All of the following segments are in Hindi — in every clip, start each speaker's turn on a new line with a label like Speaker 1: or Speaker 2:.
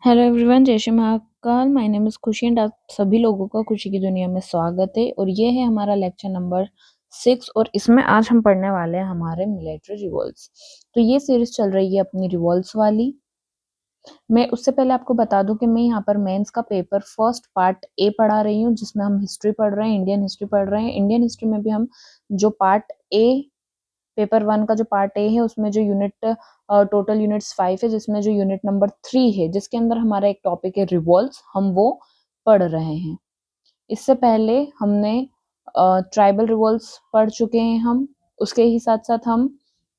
Speaker 1: हेलो एवरीवन, जय Shri Mahakal. My name is खुशी एंड आप सभी लोगों का खुशी की दुनिया में स्वागत है। और ये है हमारा लेक्चर नंबर 6 और इसमें आज हम पढ़ने वाले हैं हमारे मिलिट्री रिवॉल्ट्स। तो ये सीरीज चल रही है अपनी रिवॉल्ट्स वाली। मैं उससे पहले आपको बता दूं कि मैं यहाँ पर मेंस का पेपर फर्स्ट पार्ट ए पढ़ा रही हूँ, जिसमें हम हिस्ट्री पढ़ रहे हैं, इंडियन हिस्ट्री पढ़ रहे हैं। इंडियन हिस्ट्री में भी हम जो पार्ट ए, पेपर 1 का जो पार्ट ए है, उसमें जो यूनिट टोटल यूनिट्स 5 है, जिसमें जो यूनिट नंबर 3 है, जिसके अंदर हमारा एक टॉपिक है रिवॉल्ट्स, हम वो पढ़ रहे हैं। इससे पहले हमने ट्राइबल रिवॉल्ट्स पढ़ चुके हैं हम। उसके ही साथ साथ हम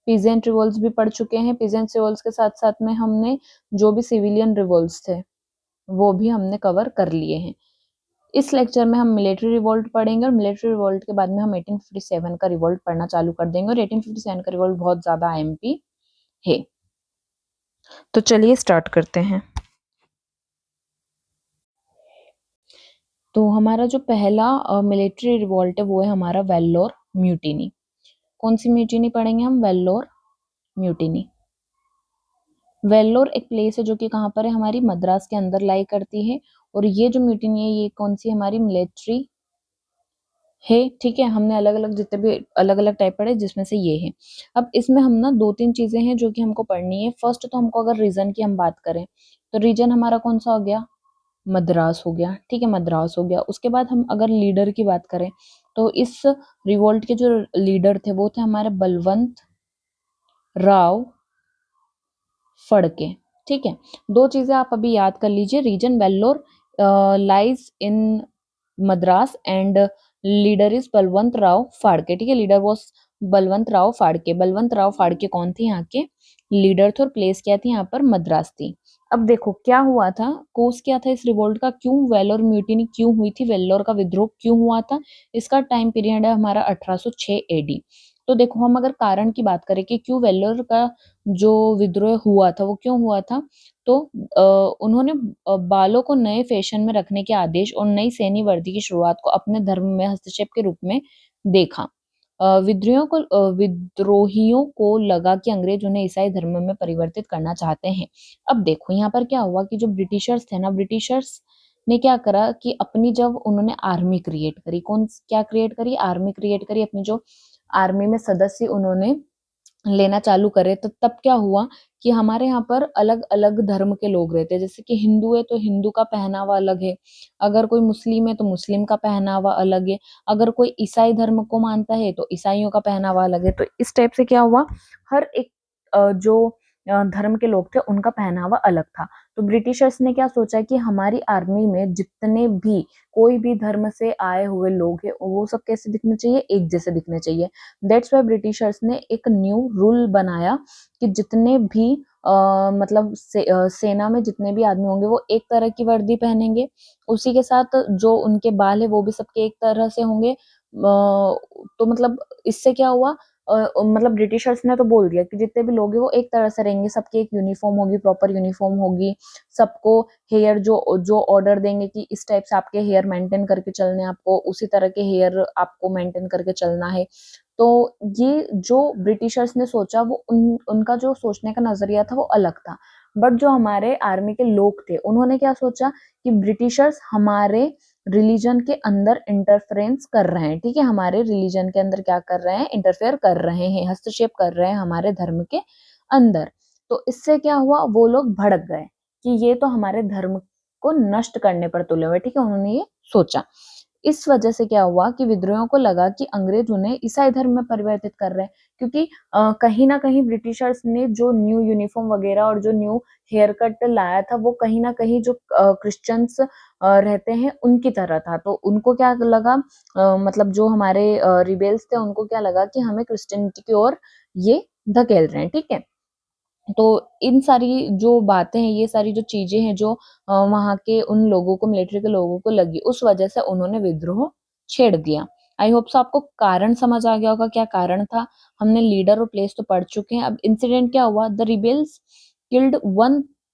Speaker 1: पीजेंट रिवॉल्ट्स भी पढ़ चुके हैं। पीजेंट रिवॉल्ट्स के साथ साथ में हमने जो भी सिविलियन रिवॉल्ट्स थे वो भी हमने कवर कर लिए हैं। इस लेक्चर में हम मिलिट्री रिवॉल्ट पढ़ेंगे और मिलिट्री रिवॉल्ट के बाद में हम 1857 का रिवॉल्ट पढ़ना चालू कर देंगे। और 1857 का रिवॉल्ट बहुत ज्यादा आईएमपी है। तो चलिए स्टार्ट करते हैं। तो हमारा जो पहला मिलिट्री रिवॉल्ट है वो है हमारा वेल्लोर म्यूटिनी। कौन सी म्यूटिनी पढ़ेंगे हम? वेल्लोर म्यूटिनी। वेल्लोर एक प्लेस है जो कि कहाँ पर है? हमारी मद्रास के अंदर लाई करती है। और ये जो म्यूटिनी है ये कौन सी हमारी मिलिट्री है, ठीक है। हमने अलग अलग जितने भी अलग अलग टाइप पढ़े, जिसमें से ये है। अब इसमें हम ना 2-3 चीजें हैं जो कि हमको पढ़नी है। फर्स्ट तो हमको अगर रीजन की हम बात करें तो रीजन हमारा कौन सा हो गया? मद्रास हो गया, ठीक है, मद्रास हो गया। उसके बाद हम अगर लीडर की बात करें तो इस रिवोल्ट के जो लीडर थे वो थे हमारे बलवंत राव फड़के, ठीक है। दो चीजें आप अभी याद कर लीजिए। Reason Vellore lies in Madras and leader is Balwant Rao Phadke, ठीक है। Leader was Balwant Rao Phadke. बलवंत राव फाड़के कौन थे? यहाँ के लीडर थे और प्लेस क्या थी? यहाँ पर मद्रास थी। अब देखो क्या हुआ था, कोस क्या था इस रिवोल्ट का, क्यों वेल्लोर म्यूटिनी क्यों हुई थी, वेल्लोर का विद्रोह क्यों हुआ था। इसका टाइम पीरियड है हमारा 1806 एडी। तो देखो हम अगर कारण की बात करें कि क्यों वेल्लोर का जो विद्रोह हुआ था वो क्यों हुआ था, तो उन्होंने बालों को नए फैशन में रखने के आदेश और नई सैन्य वर्दी की शुरुआत को अपने धर्म में हस्तक्षेप के रूप में देखा। विद्रोहियों को लगा कि अंग्रेज उन्हें ईसाई धर्म में परिवर्तित करना चाहते हैं। अब देखो यहाँ पर क्या हुआ कि जो ब्रिटिशर्स थे ना, ब्रिटिशर्स ने क्या करा कि अपनी जब उन्होंने आर्मी क्रिएट करी, कौन क्या क्रिएट करी? आर्मी क्रिएट करी। अपनी जो आर्मी में सदस्य उन्होंने लेना चालू करे, तो तब क्या हुआ कि हमारे यहाँ पर अलग अलग धर्म के लोग रहते हैं। जैसे कि हिंदू है तो हिंदू का पहनावा अलग है, अगर कोई मुस्लिम है तो मुस्लिम का पहनावा अलग है, अगर कोई ईसाई धर्म को मानता है तो ईसाइयों का पहनावा अलग है। तो इस टाइप से क्या हुआ, हर एक जो धर्म के लोग थे उनका पहनावा अलग था। तो ब्रिटिशर्स ने क्या सोचा कि हमारी आर्मी में जितने भी कोई भी धर्म से आए हुए लोग हैं वो सब कैसे दिखने चाहिए? एक जैसे दिखने चाहिए। दैट्स वाई ब्रिटिशर्स ने एक न्यू रूल बनाया कि जितने भी मतलब सेना में जितने भी आदमी होंगे वो एक तरह की वर्दी पहनेंगे। उसी के साथ जो उनके बाल है वो भी सबके एक तरह से होंगे। तो मतलब इससे क्या हुआ, मतलब ब्रिटिशर्स ने तो बोल दिया कि जितने भी लोग हैं वो एक तरह से रहेंगे, सबकी एक यूनिफॉर्म होगी, प्रॉपर यूनिफॉर्म होगी। सबको हेयर जो जो ऑर्डर देंगे कि इस टाइप से आपके हेयर मेंटेन करके चलने, आपको उसी तरह के हेयर आपको मेंटेन करके चलना है। तो ये जो ब्रिटिशर्स ने सोचा वो उनका जो सोचने का नजरिया था वो अलग था। बट जो हमारे आर्मी के लोग थे उन्होंने क्या सोचा कि ब्रिटिशर्स हमारे रिलीजन के अंदर इंटरफेरेंस कर रहे हैं, ठीक है, हमारे रिलीजन के अंदर क्या कर रहे हैं? इंटरफेयर कर रहे हैं, हस्तक्षेप कर रहे हैं हमारे धर्म के अंदर। तो इससे क्या हुआ, वो लोग भड़क गए कि ये तो हमारे धर्म को नष्ट करने पर तुले हुए, ठीक है, उन्होंने ये सोचा। इस वजह से क्या हुआ कि विद्रोहियों को लगा कि अंग्रेज उन्हें ईसाई धर्म में परिवर्तित कर रहे हैं, क्योंकि कहीं ना कहीं ब्रिटिशर्स ने जो न्यू यूनिफॉर्म वगैरह और जो न्यू हेयर कट लाया था वो कहीं ना कहीं जो क्रिश्चियंस रहते हैं उनकी तरह था। तो उनको क्या लगा, मतलब जो हमारे रिबेल्स थे उनको क्या लगा कि हमें क्रिश्चियनिटी की ओर ये धकेल रहे हैं, ठीक है। तो इन सारी जो बातें हैं, ये सारी जो चीजें हैं जो वहां के उन लोगों को, मिलिट्री के लोगों को लगी, उस वजह से उन्होंने विद्रोह छेड़ दिया। आई होप सो आपको कारण समझ आ गया होगा क्या कारण था। हमने लीडर और प्लेस तो पढ़ चुके हैं। अब इंसिडेंट क्या हुआ, the rebels killed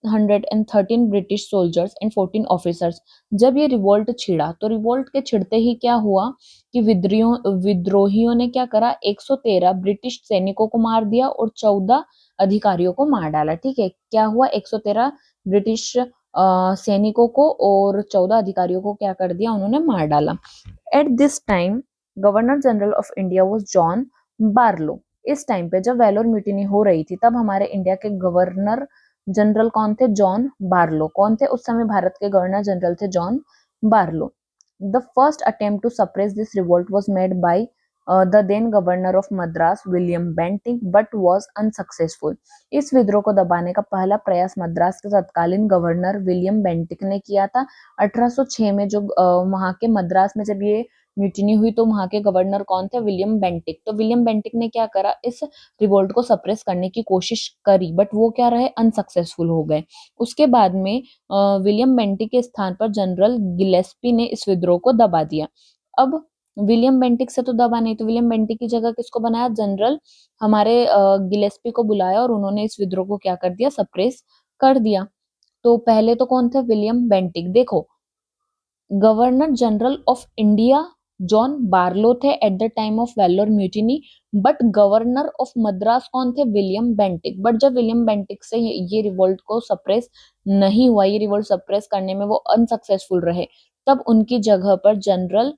Speaker 1: 113 British soldiers and 14 officers. जब ये रिवोल्ट छिड़ा तो रिवोल्ट के छिड़ते ही क्या हुआ कि विद्रोहियों ने क्या करा, 113 ब्रिटिश सैनिकों को मार दिया और 14 अधिकारियों को मार डाला, ठीक है। क्या हुआ, 113 ब्रिटिश सैनिकों को और 14 अधिकारियों को क्या कर दिया, उन्होंने मार डाला। At this time governor general of India was John Barlow. इस टाइम पे जब वेलोर म्यूटिनी हो रही थी तब हमारे इंडिया के गवर्नर जनरल कौन थे, जॉन बार्लो। कौन थे उस समय भारत के गवर्नर जनरल थे, John Barlow. The first attempt to suppress this revolt was made by the then governor of Madras William Bentinck but was unsuccessful. इस विद्रोह को दबाने का पहला प्रयास मद्रास के तत्कालीन गवर्नर विलियम बेंटिक ने किया था। 1806 में जो वहां के मद्रास में जब ये म्यूटिनी हुई तो वहां के गवर्नर कौन थे, विलियम बेंटिक। तो विलियम बेंटिक ने क्या करा, इस रिवोल्ट को सप्रेस करने की कोशिश करी बट वो क्या रहे, अनसक्सेसफुल हो गए। उसके बाद में विलियम बेंटिक के स्थान पर जनरल गिलेस्पी ने इस विद्रोह को दबा दिया। अब विलियम बेंटिक से तो दबा नहीं, तो विलियम बेंटिक की जगह किसको बनाया, जनरल हमारे गिलेस्पी को बुलाया और उन्होंने इस विद्रोह को क्या कर दिया, सप्रेस कर दिया। तो पहले तो कौन थे, विलियम बेंटिक। देखो governor general of India John Barlow थे at the time of Vellore mutiny, but governor of Madras कौन थे, विलियम बेंटिक। बट जब विलियम बेंटिक से ये रिवोल्ट को सप्रेस नहीं हुआ, ये रिवोल्ट सप्रेस करने में वो अनसक्सेसफुल रहे, तब उनकी जगह पर जनरल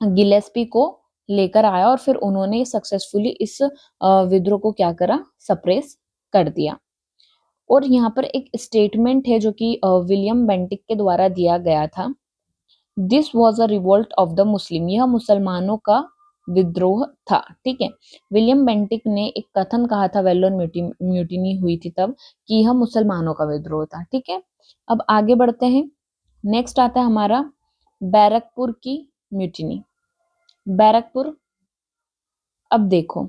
Speaker 1: गिलेस्पी को लेकर आया और फिर उन्होंने सक्सेसफुली इस विद्रोह को क्या करा, सप्रेस कर दिया। और यहाँ पर एक स्टेटमेंट है जो कि विलियम बेंटिक के द्वारा दिया गया था। This was a revolt of the Muslim, यह मुसलमानों का विद्रोह था। ठीक है, विलियम बेंटिक ने एक कथन कहा था, वेल्लोर म्यूटिनी हुई थी तब, कि यह मुसलमानों का विद्रोह था। ठीक है, अब आगे बढ़ते हैं। नेक्स्ट आता है हमारा बैरकपुर की म्यूटिनी। बैरकपुर, अब देखो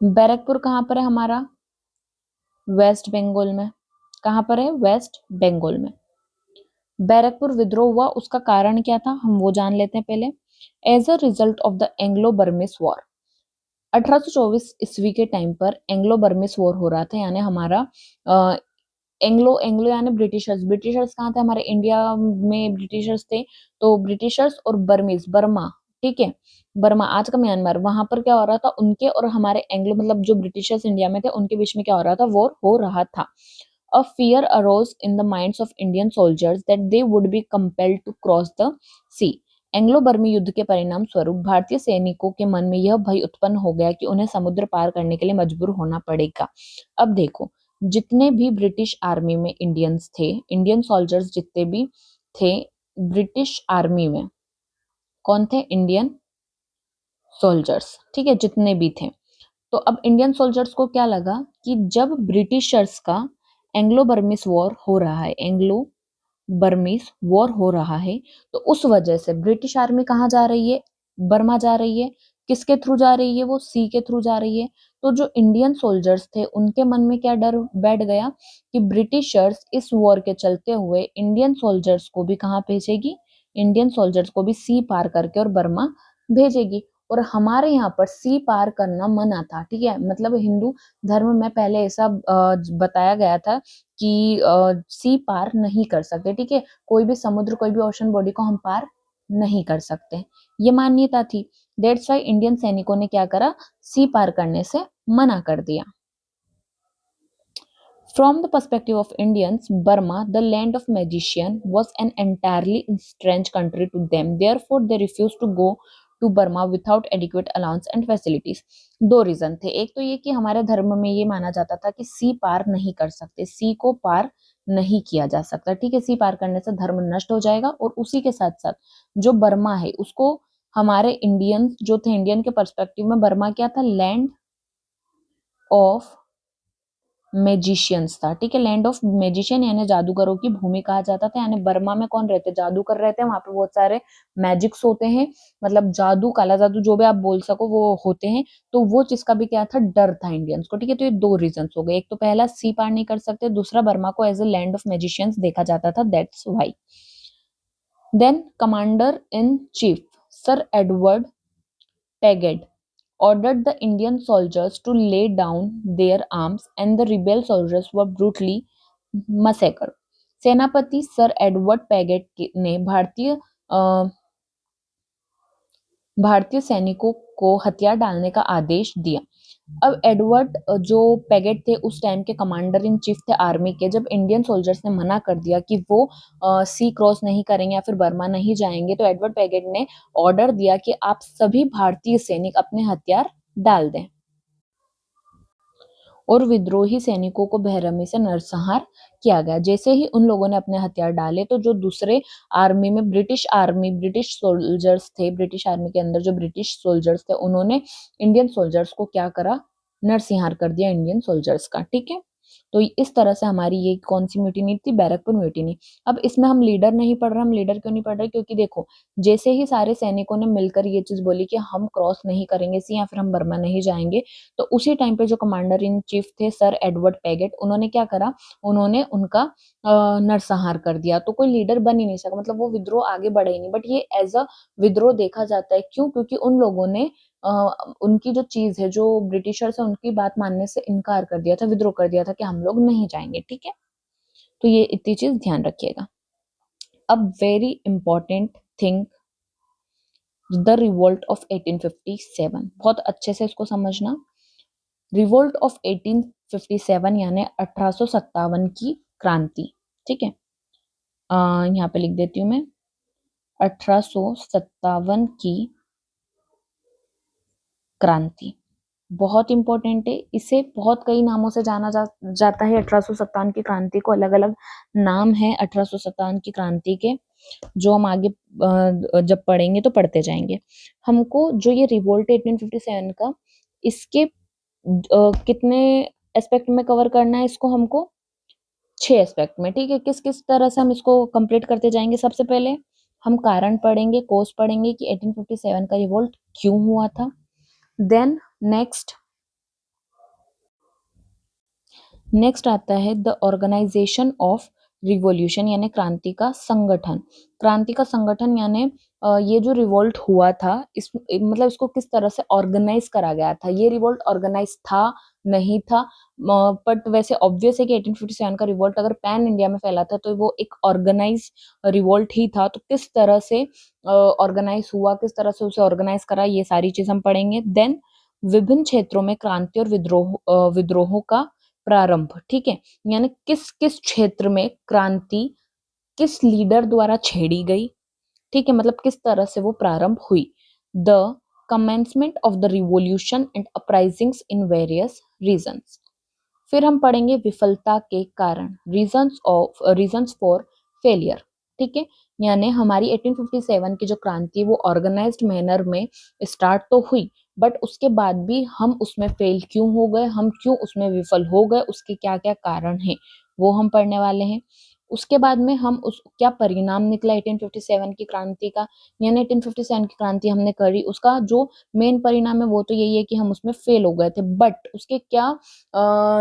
Speaker 1: बैरकपुर कहाँ पर है हमारा, वेस्ट बंगाल में। कहाँ पर है, वेस्ट बंगाल में। बैरकपुर विद्रोह हुआ, उसका कारण क्या था हम वो जान लेते हैं पहले। As a result of the Anglo Burmese war, 1824 ईस्वी के टाइम पर एंग्लो बर्मिस वॉर हो रहा था, यानी हमारा एंग्लो एंग्लो यानी ब्रिटिशर्स। ब्रिटिशर्स कहाँ थे, हमारे इंडिया में ब्रिटिशर्स थे। तो ब्रिटिशर्स और बर्मीज, बर्मा, ठीक है, बर्मा आज का म्यांमार, वहां पर क्या हो रहा था, उनके और हमारे एंग्लो मतलब जो ब्रिटिशर्स इंडिया में थे उनके बीच में क्या हो रहा था, वॉर हो रहा था। A fear arose in the minds of Indian soldiers that they would be compelled to cross the sea. Anglo बर्मी युद्ध के परिणाम स्वरूप भारतीय सैनिकों के मन में यह भय उत्पन्न हो गया कि उन्हें समुद्र पार करने के लिए मजबूर होना पड़ेगा। अब देखो जितने भी ब्रिटिश आर्मी में इंडियंस थे, इंडियन सोल्जर्स जितने भी थे ब्रिटिश आर्मी में, कौन थे, इंडियन सोल्जर्स। ठीक है, जितने भी थे। तो अब इंडियन सोल्जर्स को क्या लगा कि जब ब्रिटिशर्स का एंग्लो बर्मिस वॉर हो रहा है, एंग्लो बर्मिस वॉर हो रहा है, तो उस वजह से ब्रिटिश आर्मी कहाँ जा रही है, बर्मा जा रही है। किसके थ्रू जा रही है, वो सी के थ्रू जा रही है। तो जो इंडियन सोल्जर्स थे उनके मन में क्या डर बैठ गया कि ब्रिटिशर्स इस वॉर के चलते हुए इंडियन सोल्जर्स को भी कहाँ भेजेगी, इंडियन सोल्जर्स को भी सी पार करके और बर्मा भेजेगी। और हमारे यहाँ पर सी पार करना मना था। ठीक है, मतलब हिंदू धर्म में पहले ऐसा बताया गया था कि सी पार नहीं कर सकते। ठीक है, कोई भी समुद्र, कोई भी ओशन बॉडी को हम पार नहीं कर सकते, ये मान्यता थी। दैट्स वाई इंडियन सैनिकों ने क्या करा, सी पार करने से मना कर दिया। From the perspective of Indians, Burma, the land of magician, was an entirely strange country to them. Therefore, they refused to go to Burma without adequate allowance and facilities. दो रीजन थे। एक तो ये कि हमारे धर्म में ये माना जाता था कि सी पार नहीं कर सकते, सी को पार नहीं किया जा सकता। ठीक है, सी पार करने से धर्म नष्ट हो जाएगा। और उसी के साथ साथ जो बर्मा है उसको हमारे इंडियंस जो थे, इंडियन के पर्सपेक्टिव में बर्मा क्या था, लैंड ऑफ मैजिशियंस था। ठीक है, लैंड ऑफ मैजिशियन यानी जादूगरों की भूमि कहा जाता था। यानी बर्मा में कौन रहते, जादूगर रहते हैं, वहां पे बहुत सारे मैजिक्स होते हैं, मतलब जादू, काला जादू, जो भी आप बोल सको वो होते हैं। तो वो चीज का भी क्या था, डर था इंडियंस को। ठीक है, तो ये दो रीजन हो गए। एक तो पहला सी पार नहीं कर सकते, दूसरा बर्मा को as a land of magicians देखा जाता था, that's why. Then commander in chief sir Edward Paget ordered the Indian soldiers to lay down their arms and the rebel soldiers were brutally massacred. सेनापति सर एडवर्ड पैगेट ने भारतीय सैनिकों को हथियार डालने का आदेश दिया। अब एडवर्ड जो पैगेट थे उस टाइम के कमांडर इन चीफ थे आर्मी के। जब इंडियन सोल्जर्स ने मना कर दिया कि वो सी क्रॉस नहीं करेंगे या फिर बर्मा नहीं जाएंगे, तो एडवर्ड पैगेट ने ऑर्डर दिया कि आप सभी भारतीय सैनिक अपने हथियार डाल दें और विद्रोही सैनिकों को बेरहमी से नरसंहार किया गया। जैसे ही उन लोगों ने अपने हथियार डाले तो जो दूसरे आर्मी में ब्रिटिश सोल्जर्स थे, ब्रिटिश आर्मी के अंदर जो ब्रिटिश सोल्जर्स थे, उन्होंने इंडियन सोल्जर्स को क्या करा, नरसंहार कर दिया इंडियन सोल्जर्स का। ठीक है, तो इस तरह से हमारी ये कौन सी म्यूटिनी थी, बैरकपुर म्यूटिनी। अब इसमें हम लीडर नहीं पढ़ रहे, हम लीडर क्यों नहीं पढ़ रहे, क्योंकि देखो जैसे ही सारे सैनिकों ने मिलकर ये चीज बोली कि हम क्रॉस नहीं करेंगे सी या फिर हम बर्मा नहीं जाएंगे, तो उसी टाइम पे जो कमांडर इन चीफ थे सर एडवर्ड पैगेट, उन्होंने क्या करा, उन्होंने उनका नरसंहार कर दिया। तो कोई लीडर बन ही नहीं सका, मतलब वो विद्रोह आगे बढ़े ही नहीं। बट ये एज अ विद्रोह देखा जाता है, क्यों, क्योंकि उन लोगों ने उनकी जो चीज है, जो ब्रिटिशर्स है उनकी बात मानने से इनकार कर दिया था, विद्रोह कर दिया था कि हम लोग नहीं जाएंगे। ठीक है, तो ये इतनी चीज ध्यान रखिएगा। अब very important thing, the revolt of 1857, बहुत अच्छे से इसको समझना। रिवोल्ट ऑफ 1857 यानी 1857 की क्रांति। ठीक है, यहाँ पे लिख देती हूँ मैं, 1857 की क्रांति बहुत इंपॉर्टेंट है। इसे बहुत कई नामों से जाना जाता है। 1857 की क्रांति को अलग अलग नाम है 1857 की क्रांति के, जो हम आगे जब पढ़ेंगे तो पढ़ते जाएंगे। हमको जो ये रिवोल्ट 1857 का, इसके कितने एस्पेक्ट में कवर करना है इसको, हमको 6 एस्पेक्ट में। ठीक है, किस किस तरह से हम इसको कंप्लीट करते जाएंगे। सबसे पहले हम कारण पढ़ेंगे, कोस पढ़ेंगे कि 1857 का रिवोल्ट क्यों हुआ था। देन नेक्स्ट आता है द ऑर्गेनाइजेशन ऑफ रिवॉल्यूशन, यानी क्रांति का संगठन। क्रांति का संगठन यानी ये जो रिवोल्ट हुआ था, इस मतलब इसको किस तरह से ऑर्गेनाइज करा गया था। ये रिवोल्ट ऑर्गेनाइज था, नहीं था, बट वैसे ऑब्वियस है कि 1857 का रिवोल्ट अगर पैन इंडिया में फैला था तो वो एक ऑर्गेनाइज रिवोल्ट ही था। तो किस तरह से ऑर्गेनाइज हुआ, किस तरह से उसे ऑर्गेनाइज करा, ये सारी चीज हम पढ़ेंगे। देन विभिन्न क्षेत्रों में क्रांति और विद्रोहों का प्रारंभ। ठीक है, यानी किस किस क्षेत्र में क्रांति किस लीडर द्वारा छेड़ी गई। ठीक है, मतलब किस तरह से वो प्रारंभ हुई। The commencement of the revolution and uprisings in various regions. फिर हम पढ़ेंगे विफलता के कारण, रीजंस फॉर फेलियर। ठीक है, यानी हमारी 1857 की जो क्रांति वो ऑर्गेनाइज्ड मैनर में स्टार्ट तो हुई, बट उसके बाद भी हम उसमें फेल क्यों हो गए, हम क्यों उसमें विफल हो गए, उसके क्या क्या कारण हैं वो हम पढ़ने वाले हैं। उसके बाद में हम उस क्या परिणाम निकला 1857 की क्रांति का, यानी 1857 की क्रांति हमने करी, उसका जो मेन परिणाम है वो तो यही है कि हम उसमें फेल हो गए थे, बट उसके क्या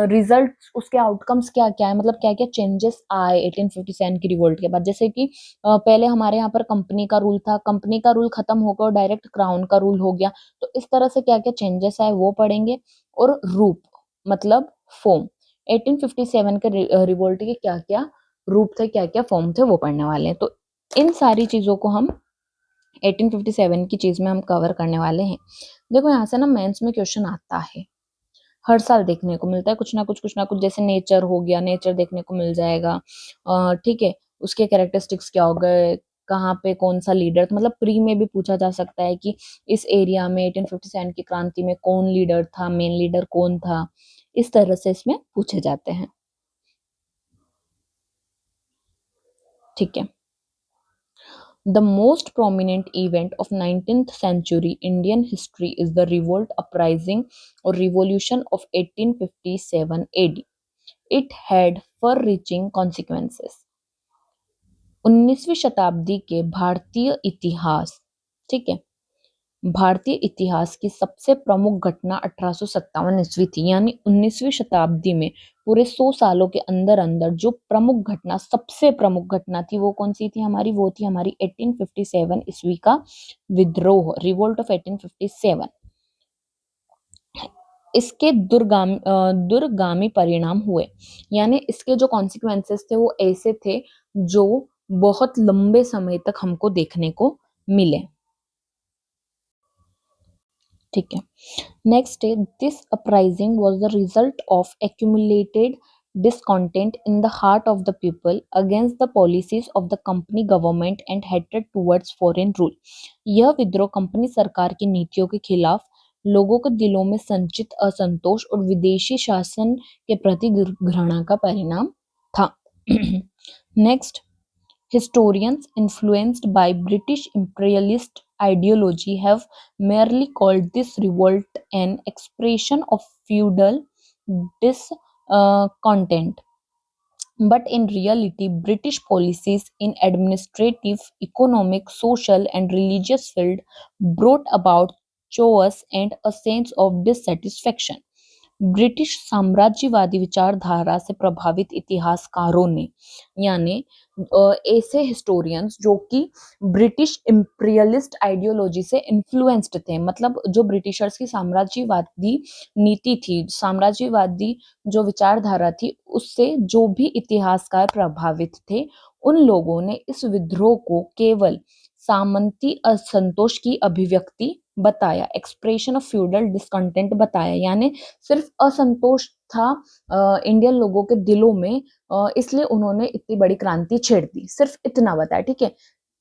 Speaker 1: रिजल्ट, उसके आउटकम्स क्या क्या है, मतलब क्या क्या चेंजेस आए 1857 की रिवोल्ट के बाद। जैसे कि पहले हमारे यहाँ पर कंपनी का रूल था, कंपनी का रूल खत्म होकर डायरेक्ट क्राउन का रूल हो गया, तो इस तरह से क्या क्या चेंजेस आए वो पढ़ेंगे। और रूप मतलब फॉर्म, 1857 के रिवोल्ट के क्या क्या रूप थे, क्या क्या फॉर्म थे वो पढ़ने वाले हैं। तो इन सारी चीजों को हम 1857 की चीज में हम कवर करने वाले हैं। देखो यहाँ से ना मेंस में क्वेश्चन आता है, हर साल देखने को मिलता है कुछ ना कुछ कुछ ना कुछ। जैसे नेचर हो गया, नेचर देखने को मिल जाएगा। ठीक है, उसके कैरेक्टरिस्टिक्स क्या हो गए, कहाँ पे कौन सा लीडर, मतलब प्री में भी पूछा जा सकता है कि इस एरिया में 1857 की क्रांति में कौन लीडर था, मेन लीडर कौन था, इस तरह से इसमें पूछे जाते हैं। ठीक है, the most prominent event of 19th century Indian history is the revolt uprising or revolution of 1857 AD. It had far-reaching consequences. 19वीं शताब्दी के भारतीय इतिहास, ठीक है, भारतीय इतिहास की सबसे प्रमुख घटना 1857 ईस्वी थी। यानी 19वीं शताब्दी में पूरे 100 सालों के अंदर अंदर जो प्रमुख घटना, सबसे प्रमुख घटना थी वो कौन सी थी हमारी, वो थी हमारी 1857 ईस्वी का विद्रोह, रिवोल्ट ऑफ 1857। इसके दुर्गामी परिणाम हुए, यानी इसके जो कॉन्सिक्वेंसेस थे वो ऐसे थे जो बहुत लंबे समय तक हमको देखने को मिले। ठीक है। नेक्स्ट है, this uprising was the result of accumulated discontent in the heart of the people against the policies of the company government and hatred towards foreign rule। यह विद्रोह कंपनी सरकार की नीतियों के खिलाफ लोगों के दिलों में संचित असंतोष और विदेशी शासन के प्रति घृणा का परिणाम था। Next, historians influenced by British imperialist ideology have merely called this revolt an expression of feudal discontent. But in reality, British policies in administrative, economic, social, and religious field brought about chaos and a sense of dissatisfaction। British साम्राज्यवादी विचारधारा से प्रभावित इतिहासकारों ने, यानी ऐसे हिस्टोरियंस जो कि ब्रिटिश इंपीरियलिस्ट आइडियोलॉजी से इन्फ्लुएंस्ड थे, मतलब जो ब्रिटिशर्स की साम्राज्यवादी नीति थी, साम्राज्यवादी जो विचारधारा थी, उससे जो भी इतिहासकार प्रभावित थे, उन लोगों ने इस विद्रोह को केवल सामंती असंतोष की अभिव्यक्ति बताया, एक्सप्रेशन ऑफ फ्यूडल डिस्कंटेंट बताया, यानी सिर्फ असंतोष था इंडियन लोगों के दिलों में, इसलिए उन्होंने इतनी बड़ी क्रांति छेड़ दी, सिर्फ इतना बताया। ठीक है,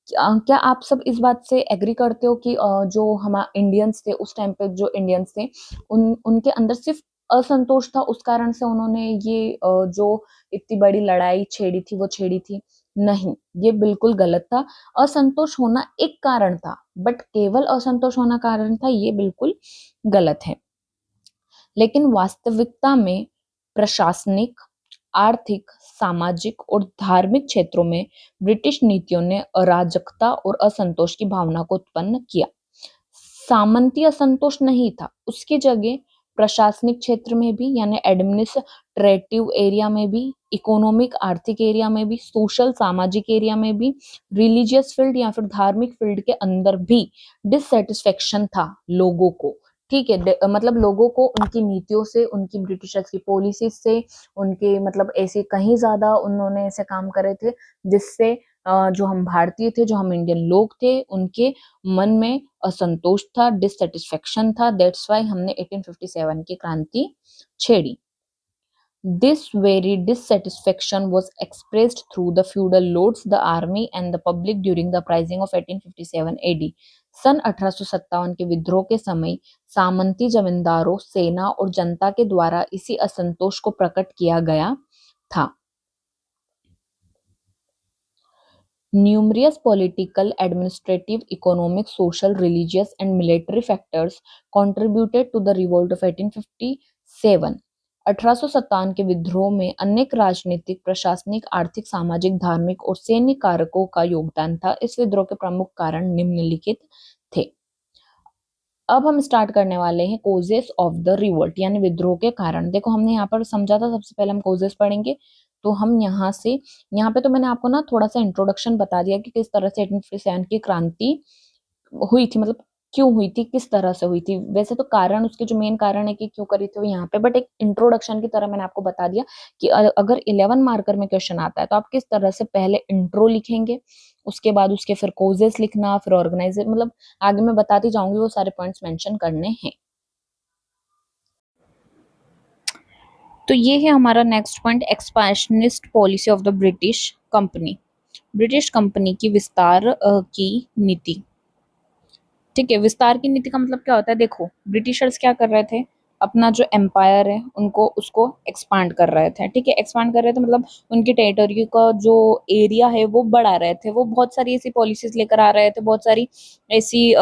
Speaker 1: क्या आप सब इस बात से एग्री करते हो कि जो हमारे इंडियंस थे उस टाइम पे, जो इंडियंस थे उनके अंदर सिर्फ असंतोष था, उस कारण से उन्होंने ये जो इतनी बड़ी लड़ाई छेड़ी थी वो छेड़ी थी? नहीं, ये बिल्कुल गलत था। असंतोष होना एक कारण था, बट केवल असंतोष होना कारण था, ये बिल्कुल गलत है। लेकिन वास्तविकता में प्रशासनिक, आर्थिक, सामाजिक और धार्मिक क्षेत्रों में ब्रिटिश नीतियों ने अराजकता और असंतोष की भावना को उत्पन्न किया। सामंती असंतोष नहीं था, उसकी जगह प्रशासनिक क्षेत्र में भी, यानी एडमिनिस्ट्रेटिव एरिया में भी, इकोनॉमिक आर्थिक एरिया में भी, सोशल सामाजिक एरिया में भी, रिलीजियस फील्ड या फिर धार्मिक फील्ड के अंदर भी डिससेटिस्फेक्शन था लोगों को। ठीक है, मतलब लोगों को उनकी नीतियों से, उनकी ब्रिटिशर्स की पॉलिसी से, उनके मतलब ऐसे कहीं ज्यादा उन्होंने ऐसे काम करे थे जिससे जो हम भारतीय थे, जो हम इंडियन लोग थे, उनके मन में असंतोष था, डिससेटिस्फेक्शन था। दैट्स वाई हमने 1857 की क्रांति छेड़ी। This very dissatisfaction was expressed through the feudal lords, the army and the public during the uprising of 1857 AD। सन 1857 के विद्रोह के समय सामंती जमींदारों, सेना और जनता के द्वारा इसी असंतोष को प्रकट किया गया था। Numerous political, administrative, economic, social, religious, and military factors contributed to the revolt of 1857। 1857 के विद्रोह में अनेक राजनीतिक, प्रशासनिक, आर्थिक, सामाजिक, धार्मिक और सैन्य कारकों का योगदान था। इस विद्रोह के प्रमुख कारण निम्नलिखित थे। अब हम स्टार्ट करने वाले हैं कोजेस ऑफ द रिवोल्ट, यानी विद्रोह के कारण। देखो, हमने यहाँ पर समझा था, सबसे पहले हम कोजेस पढ़ेंगे। तो हम यहाँ पे तो मैंने आपको ना थोड़ा सा इंट्रोडक्शन बता दिया कि किस तरह से 1857 की क्रांति हुई थी, मतलब क्यों हुई थी, किस तरह से हुई थी। वैसे तो कारण, उसके जो मेन कारण है कि क्यों करी थी वो यहाँ पे, बट एक इंट्रोडक्शन की तरह मैंने आपको बता दिया कि अगर 11 मार्कर में क्वेश्चन आता है तो आप किस तरह से पहले इंट्रो लिखेंगे, उसके बाद उसके फिर कोजेस लिखना, फिर ऑर्गेनाइजर, मतलब आगे मैं बताती जाऊंगी, वो सारे पॉइंट्स मेंशन करने हैं। तो ये है हमारा next point, expansionist policy of the British company. British company की विस्तार की नीति। ठीक है, विस्तार की नीति का मतलब क्या होता है? देखो, ब्रिटिशर्स क्या कर रहे थे, अपना जो एम्पायर है उनको, उसको एक्सपांड कर रहे थे। ठीक है, एक्सपांड कर रहे थे मतलब उनकी टेरिटरी का जो एरिया है वो बढ़ा रहे थे। वो बहुत सारी ऐसी पॉलिसीज लेकर आ रहे थे, बहुत सारी ऐसी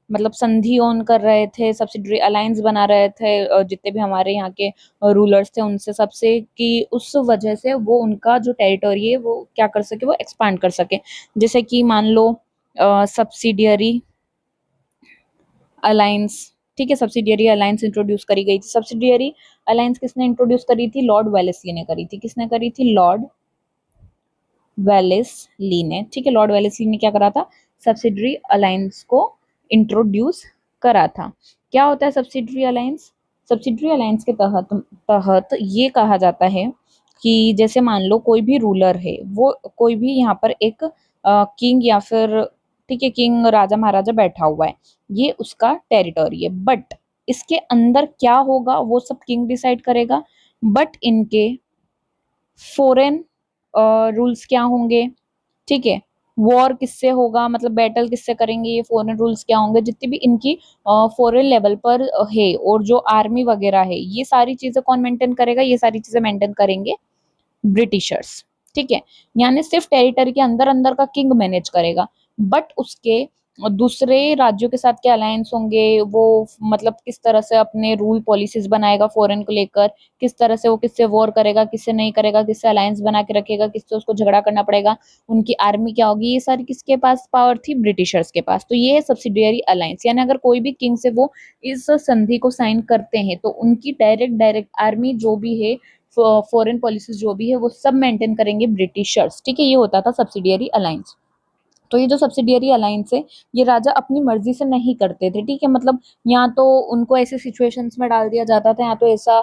Speaker 1: मतलब संधि ऑन कर रहे थे, सब्सिडरी अलायंस बना रहे थे जितने भी हमारे यहाँ के रूलर्स थे उनसे, सबसे, कि उस वजह से वो उनका जो टेरिटरी है वो क्या कर सके, वो एक्सपांड कर सके। जैसे कि मान लो सब्सिडियरी अलायंस। ठीक है, सब्सिडियरी अलायंस इंट्रोड्यूस करी गई थी। सब्सिडियरी अलायंस किसने इंट्रोड्यूस करी थी? लॉर्ड वेलेस्ली ने करी थी। किसने करी थी? लॉर्ड वेलेस्ली ने। ठीक है, लॉर्ड वेलेस्ली ने क्या करा था? सब्सिडियरी अलायंस को इंट्रोड्यूस करा था। क्या होता है सब्सिडियरी अलायंस? सब्सिडियरी अलायंस के तहत ये कहा जाता है कि जैसे मान लो कोई भी रूलर है, वो कोई भी यहाँ पर एक किंग या फिर ठीक है, किंग राजा महाराजा बैठा हुआ है, ये उसका टेरिटरी है। बट इसके अंदर क्या होगा वो सब किंग डिसाइड करेगा। बट इनके फॉरेन रूल्स क्या होंगे, ठीक है, वॉर किससे होगा, मतलब बैटल किससे करेंगे, ये फॉरेन रूल्स क्या होंगे, जितनी भी इनकी फॉरेन लेवल पर है और जो आर्मी वगैरह है, ये सारी चीजें कौन मेंटेन करेगा, ये सारी चीजें मेंटेन करेंगे ब्रिटिशर्स। ठीक है, यानी सिर्फ टेरिटरी के अंदर अंदर का किंग मैनेज करेगा, बट उसके दूसरे राज्यों के साथ क्या अलायंस होंगे, वो मतलब किस तरह से अपने रूल पॉलिसीज बनाएगा फॉरेन को लेकर, किस तरह से वो किससे वॉर करेगा, किससे नहीं करेगा, किससे अलायंस बना के रखेगा, किससे उसको झगड़ा करना पड़ेगा, उनकी आर्मी क्या होगी, ये सारी किसके पास पावर थी, ब्रिटिशर्स के पास। तो ये है सब्सिडियरी अलायंस, यानी अगर कोई भी किंग से वो इस संधि को साइन करते हैं तो उनकी डायरेक्ट आर्मी जो भी है, फॉरेन पॉलिसीज जो भी है, वो सब मेंटेन करेंगे ब्रिटिशर्स। ठीक है, ये होता था सब्सिडियरी अलायंस। तो ये जो सब्सिडियरी अलायंस है, ये राजा अपनी मर्जी से नहीं करते थे। ठीक है, मतलब यहाँ तो उनको ऐसे सिचुएशंस में डाल दिया जाता था, यहाँ तो ऐसा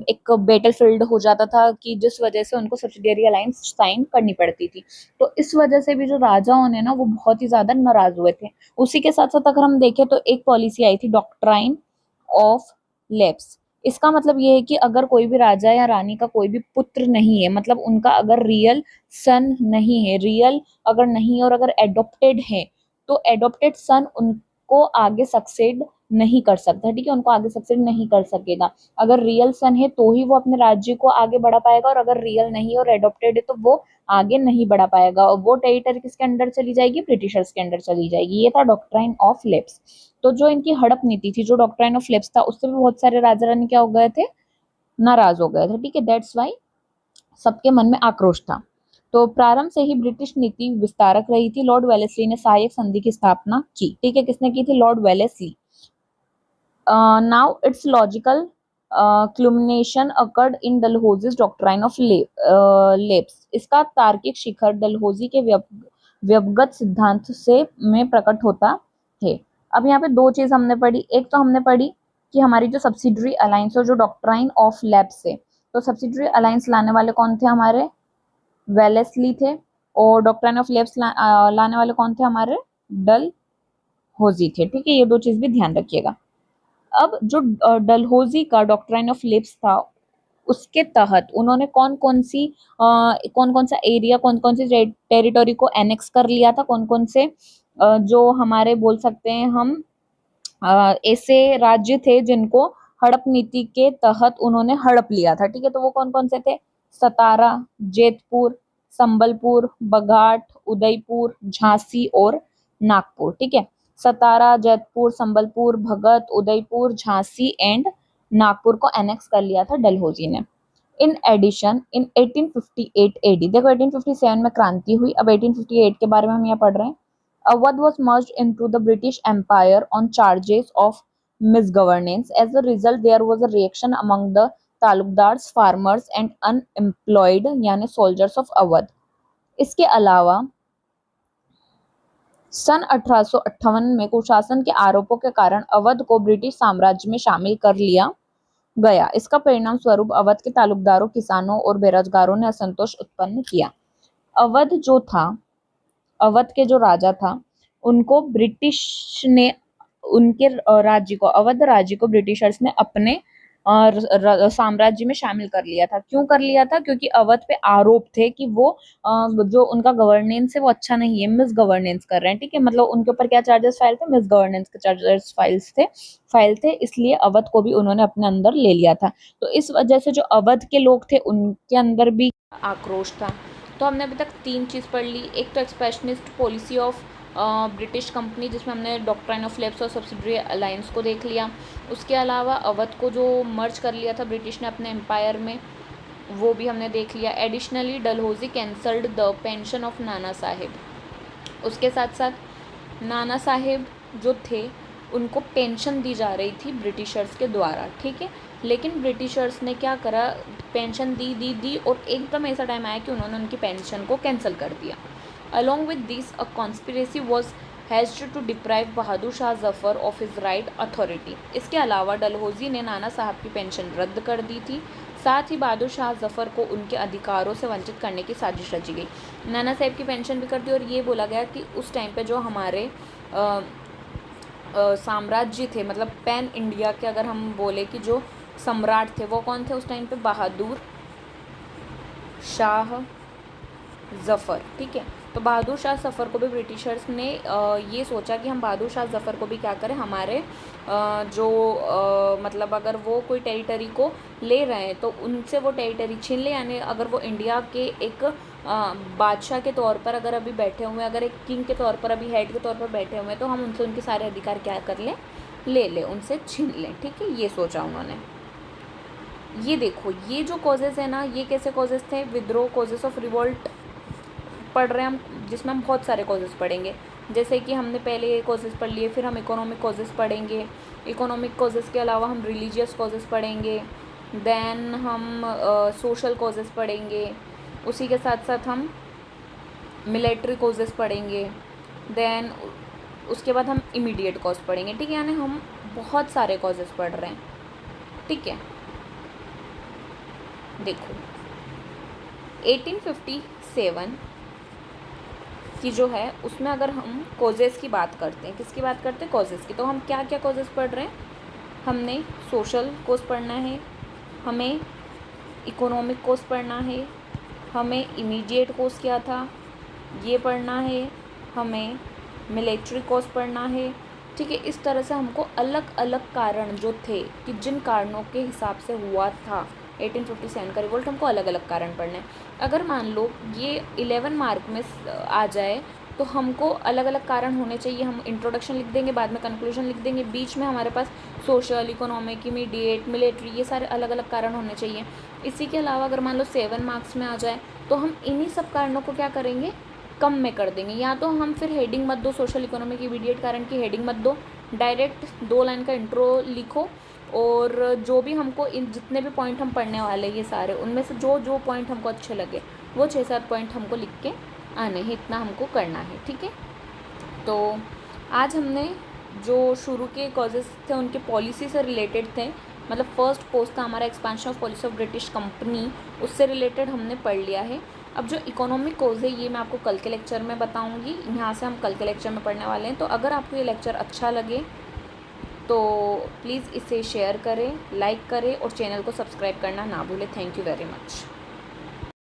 Speaker 1: एक बैटल फील्ड हो जाता था कि जिस वजह से उनको सब्सिडियरी अलायंस साइन करनी पड़ती थी। तो इस वजह से भी जो राजाओं ने ना, वो बहुत ही ज्यादा नाराज हुए थे। उसी के साथ साथ अगर हम देखें तो एक पॉलिसी आई थी, डॉक्ट्राइन ऑफ लेप्स। इसका मतलब ये है कि अगर कोई भी राजा या रानी का कोई भी पुत्र नहीं है, मतलब उनका अगर रियल सन नहीं है, रियल अगर नहीं और अगर एडॉप्टेड है, तो एडॉप्टेड सन उनको आगे सक्सेड नहीं कर सकता। ठीक है, उनको आगे सक्सेड नहीं कर सकेगा। अगर रियल सन है तो ही वो अपने राज्य को आगे बढ़ा पाएगा, और अगर रियल नहीं और एडॉप्टेड है तो वो आगे नहीं बढ़ा पाएगा, और वो टेरिटरी किसके अंडर चली जाएगी, ब्रिटिशर्स के अंडर चली जाएगी। ये था डॉक्ट्राइन ऑफ लेप्स। तो जो इनकी हड़प नीति थी, जो डॉक्ट्राइन ऑफ लेप्स था, उससे भी बहुत सारे राजा रानी क्या हो गए थे, नाराज हो गए थे। ठीक है, दैट्स वाई सबके मन में आक्रोश था। तो प्रारंभ से ही ब्रिटिश नीति विस्तारक रही थी। लॉर्ड वेलेस्ली ने सहायक संधि की स्थापना की। ठीक है, किसने की थी, Lord Wellesley. Now it's logical culmination occurred in डलहौजी's doctrine of lapse। इसका तार्किक शिखर डलहौजी के व्यवगत सिद्धांत से में प्रकट होता है। अब यहाँ पे दो चीज हमने पढ़ी। एक तो हमने पढ़ी कि हमारी जो सब्सिडरी अलायंस और जो डॉक्ट्राइन ऑफ लैप्स है, तो सब्सिडरी अलायंस लाने वाले कौन थे, हमारे वेलेस्ली थे, और डॉक्ट्राइन ऑफ लैप्स लाने वाले कौन थे, हमारे डलहौजी थे। ठीक है, ये दो चीज भी ध्यान रखिएगा। अब जो डलहौजी का डॉक्ट्राइन ऑफ लिप्स था, उसके तहत उन्होंने कौन कौन सा एरिया, कौन कौन सी टेरिटोरी को एनेक्स कर लिया था, कौन कौन से जो हमारे बोल सकते हैं हम ऐसे राज्य थे जिनको हड़प नीति के तहत उन्होंने हड़प लिया था। ठीक है, तो वो कौन कौन से थे, सतारा, जेतपुर, संबलपुर, बघाट, उदयपुर, झांसी और नागपुर। ठीक है, सतारा, जैतपुर, संबलपुर, भगत, उदयपुर, झांसी एंड नागपुर को एनेक्स कर लिया था डलहौजी ने। इन एडिशन इन 1858 एडी, देखो 1857 में क्रांति हुई, अब 1858 के बारे में हम यहाँ पढ़ रहे हैं। Awadh was merged into the British Empire on charges of misgovernance. As a result, there was a reaction among the taluqdars, farmers and unemployed यानी सोल्जर्स ऑफ अवध। इसके अलावा सन 1858 में कुशासन के आरोपों के कारण अवध को ब्रिटिश साम्राज्य में शामिल कर लिया गया। इसका परिणाम स्वरूप अवध के तालुकदारों, किसानों और बेरोजगारों ने असंतोष उत्पन्न किया। अवध जो था, अवध के जो राजा था, उनको ब्रिटिश ने उनके राज्य को, अवध राज्य को ब्रिटिशर्स ने अपने साम्राज्य में शामिल कर लिया था। क्यों कर लिया था, क्योंकि अवध पे आरोप थे कि वो जो उनका गवर्नेंस है वो अच्छा नहीं है, मिस गवर्नेंस कर रहे हैं। ठीक है, मतलब उनके ऊपर क्या चार्जेस फाइल थे, मिस गवर्नेंस के चार्जेस फाइल थे, इसलिए अवध को भी उन्होंने अपने अंदर ले लिया था। तो इस वजह से जो अवध के लोग थे उनके अंदर भी आक्रोश था। तो हमने अभी तक तीन चीज़ पढ़ ली। एक तो एक्सपेशनिस्ट पॉलिसी ऑफ ब्रिटिश कंपनी, जिसमें हमने डॉक्ट्राइन ऑफ लेप्स और सब्सिडरी अलायंस को देख लिया। उसके अलावा अवध को जो मर्ज कर लिया था ब्रिटिश ने अपने एम्पायर में, वो भी हमने देख लिया। Additionally Dalhousie cancelled the pension of Nana Saheb. उसके साथ साथ नाना साहेब जो थे उनको पेंशन दी जा रही थी ब्रिटिशर्स के द्वारा। ठीक है, लेकिन ब्रिटिशर्स ने क्या करा, पेंशन दी और एकदम ऐसा टाइम आया कि उन्होंने उनकी पेंशन को कैंसिल कर दिया। Along with this a conspiracy was hatched to deprive Bahadur Shah Zafar of his right authority. इसके अलावा डलहौजी ने नाना साहब की पेंशन रद्द कर दी थी। साथ ही बहादुर शाह जफ़र को उनके अधिकारों से वंचित करने की साजिश रची गई। नाना साहब की पेंशन भी कर दी और ये बोला गया कि उस टाइम पे जो हमारे साम्राज्य थे, मतलब पैन इंडिया के अगर हम बोले कि जो सम्राट थे वो कौन थे उस टाइम पे, बहादुर शाह ज़फ़र। ठीक है, तो बहादुर शाह ज़फ़र को भी ब्रिटिशर्स ने ये सोचा कि हम बहादुर शाह ज़फ़र को भी क्या करें, हमारे मतलब अगर वो कोई टेरिटरी को ले रहे हैं तो उनसे वो टेरिटरी छीन ले, यानी अगर वो इंडिया के एक बादशाह के तौर पर अगर अभी बैठे हुए हैं, अगर एक किंग के तौर पर अभी हेड के तौर पर बैठे हुए हैं, तो हम उनसे उनके सारे अधिकार क्या कर लें, ले लें, उनसे छीन लें। ठीक है, ये सोचा उन्होंने। ये देखो, ये जो कॉजेज़ है ना, ये कैसे कॉजेज़ थे, विद्रोह, कॉजेज़ ऑफ रिवोल्ट पढ़ रहे हैं हम, जिसमें हम बहुत सारे कॉजेज़ पढ़ेंगे। जैसे कि हमने पहले ये कॉजेज़ पढ़ लिए, फिर हम इकोनॉमिक कॉजेज़ पढ़ेंगे। इकोनॉमिक कॉजेज़ के अलावा हम रिलीजियस कॉजेज़ पढ़ेंगे, देन हम सोशल कॉजेज़ पढ़ेंगे, उसी के साथ साथ हम मिलिट्री कॉजेज़ पढ़ेंगे, देन उसके बाद हम इमीडिएट कॉज पढ़ेंगे। ठीक है, यानी हम बहुत सारे कॉजेज़ पढ़ रहे हैं। ठीक है, देखो 1857 की जो है उसमें अगर हम कॉजेज़ की बात करते हैं, किसकी बात करते हैं, कॉजेज़ की, तो हम क्या क्या कॉजेज़ पढ़ रहे हैं, हमने सोशल कॉज पढ़ना है, हमें इकोनॉमिक कॉज पढ़ना है, हमें इमीडिएट कॉज क्या था ये पढ़ना है, हमें मिलिट्री कॉज पढ़ना है। ठीक है, इस तरह से हमको अलग अलग कारण जो थे कि जिन कारणों के हिसाब से हुआ था 1857 का रिवोल्ट, हमको अलग अलग कारण पढ़ने हैं। अगर मान लो ये 11 मार्क में आ जाए तो हमको अलग अलग कारण होने चाहिए। हम इंट्रोडक्शन लिख देंगे, बाद में कंक्लूजन लिख देंगे, बीच में हमारे पास सोशल, इकोनॉमिक, इमीडिएट, मिलिट्री, ये सारे अलग अलग कारण होने चाहिए। इसी के अलावा अगर मान लो 7 मार्क्स में आ जाए तो हम इन्हीं सब कारणों को क्या करेंगे, कम में कर देंगे। या तो हम फिर हेडिंग मत दो, सोशल, इकोनॉमिक, इमीडिएट कारण की हेडिंग मत दो, डायरेक्ट 2 लाइन का इंट्रो लिखो, और जो भी हमको इन जितने भी पॉइंट हम पढ़ने वाले ये सारे, उनमें से जो जो पॉइंट हमको अच्छे लगे वो 6-7 पॉइंट हमको लिख के आने हैं, इतना हमको करना है। ठीक है, तो आज हमने जो शुरू के कॉजेज़ थे उनके पॉलिसी से रिलेटेड थे, मतलब फर्स्ट कोर्स था हमारा expansion of policy of British company, उससे रिलेटेड हमने पढ़ लिया है। अब जो इकोनॉमिक कोर्स है ये मैं आपको कल के लेक्चर में बताऊंगी, यहाँ से हम कल के लेक्चर में पढ़ने वाले हैं। तो अगर आपको ये लेक्चर अच्छा लगे तो प्लीज़ इसे शेयर करें, लाइक करें और चैनल को सब्सक्राइब करना ना भूलें। Thank you very much.